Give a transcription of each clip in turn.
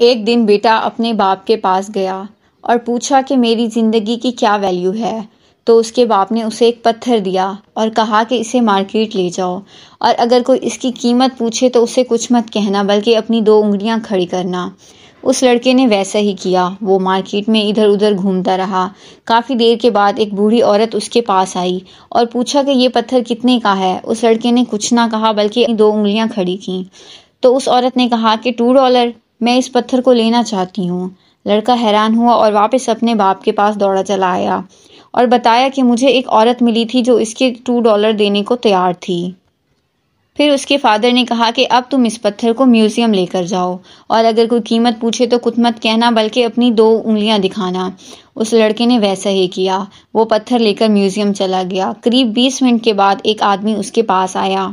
ایک دن بیٹا اپنے باپ کے پاس گیا اور پوچھا کہ میری زندگی کی کیا ویلیو ہے، تو اس کے باپ نے اسے ایک پتھر دیا اور کہا کہ اسے مارکیٹ لے جاؤ، اور اگر کوئی اس کی قیمت پوچھے تو اسے کچھ مت کہنا بلکہ اپنی 2 انگلیاں کھڑی کرنا۔ اس لڑکے نے ویسا ہی کیا۔ وہ مارکیٹ میں ادھر ادھر گھومتا رہا۔ کافی دیر کے بعد ایک بوڑھی عورت اس کے پاس آئی اور پوچھا کہ یہ پتھر کتنے کا ہے۔ اس لڑکے نے کچھ نہ کہا بلکہ اپنی 2 انگلیاں کھڑی کیں۔ تو اس عورت نے کہا کہ $2، میں اس پتھر کو لینا چاہتی ہوں۔ لڑکا حیران ہوا اور واپس اپنے باپ کے پاس دوڑا چلا آیا اور بتایا کہ مجھے ایک عورت ملی تھی جو اس کے $2 دینے کو تیار تھی۔ پھر اس کے فادر نے کہا کہ اب تم اس پتھر کو میوزیم لے کر جاؤ، اور اگر کوئی قیمت پوچھے تو کچھ مت کہنا بلکہ اپنی 2 انگلیاں دکھانا۔ اس لڑکے نے ویسا ہی کیا۔ وہ پتھر لے کر میوزیم چلا گیا۔ قریب 20 منٹ کے بعد ایک آدمی اس کے پاس آیا۔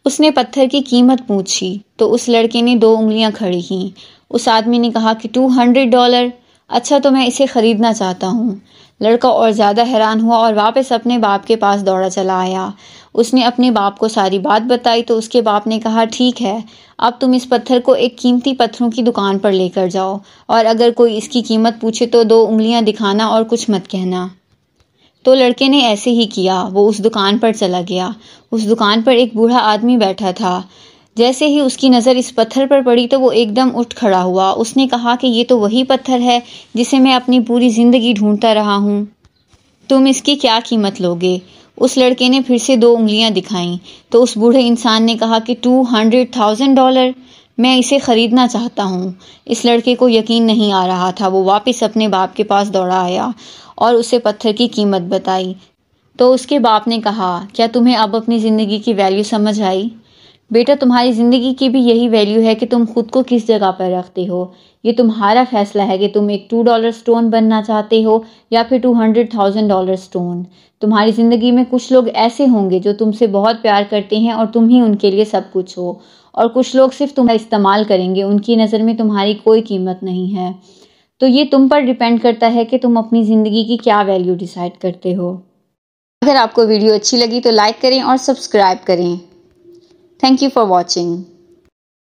اس نے پتھر کی قیمت پوچھی تو اس لڑکے نے 2 انگلیاں کھڑی کیں۔ اس آدمی نے کہا کہ $200۔ اچھا، تو میں اسے خریدنا چاہتا ہوں۔ لڑکا اور زیادہ حیران ہوا اور واپس اپنے باپ کے پاس دوڑا چلا آیا۔ اس نے اپنے باپ کو ساری بات بتائی تو اس کے باپ نے کہا ٹھیک ہے، اب تم اس پتھر کو ایک قیمتی پتھروں کی دکان پر لے کر جاؤ، اور اگر کوئی اس کی قیمت پوچھے تو 2 انگلیاں دکھانا اور کچھ مت کہنا۔ تو لڑکے نے ایسے ہی کیا۔ وہ اس دکان پر چلا گیا۔ اس دکان پر ایک بوڑھا آدمی بیٹھا تھا۔ جیسے ہی اس کی نظر اس پتھر پر پڑی تو وہ ایک دم اٹھ کھڑا ہوا۔ اس نے کہا کہ یہ تو وہی پتھر ہے جسے میں اپنی پوری زندگی ڈھونڈتا رہا ہوں۔ تم اس کی کیا قیمت لوگے؟ اس لڑکے نے پھر سے 2 انگلیاں دکھائیں تو اس بوڑھے انسان نے کہا کہ $200,000، میں اسے خریدنا چاہتا ہوں۔ اس لڑکے کو یقین نہیں آ رہا تھا۔ وہ واپس اپنے باپ کے پاس دوڑا آیا اور اسے پتھر کی قیمت بتائی۔ تو اس کے باپ نے کہا کیا تمہیں اب اپنی زندگی کی ویلیو سمجھ آئی؟ بیٹا، تمہاری زندگی کی بھی یہی ویلیو ہے کہ تم خود کو کس جگہ پر رکھتے ہو۔ یہ تمہارا فیصلہ ہے کہ تم ایک $2 اسٹون بننا چاہتے ہو یا پھر $200,000 اسٹون۔ تمہاری زندگی میں کچھ لوگ ایسے ہوں گے جو تم سے بہت پیار کرتے ہیں اور تم ہی ان کے لیے سب کچھ ہو، اور کچھ لوگ صرف تمہیں استعمال کریں گے، ان کی نظر میں تمہاری کوئی قیمت نہیں ہے۔ تو یہ تم پر ڈیپینڈ کرتا ہے کہ تم اپنی زندگی کی کیا ویلیو ڈیسائیڈ کرتے ہو۔ اگر آپ کو ویڈیو اچھی لگی تو لائک کریں اور سبسکرائب کریں۔ Thank you for watching.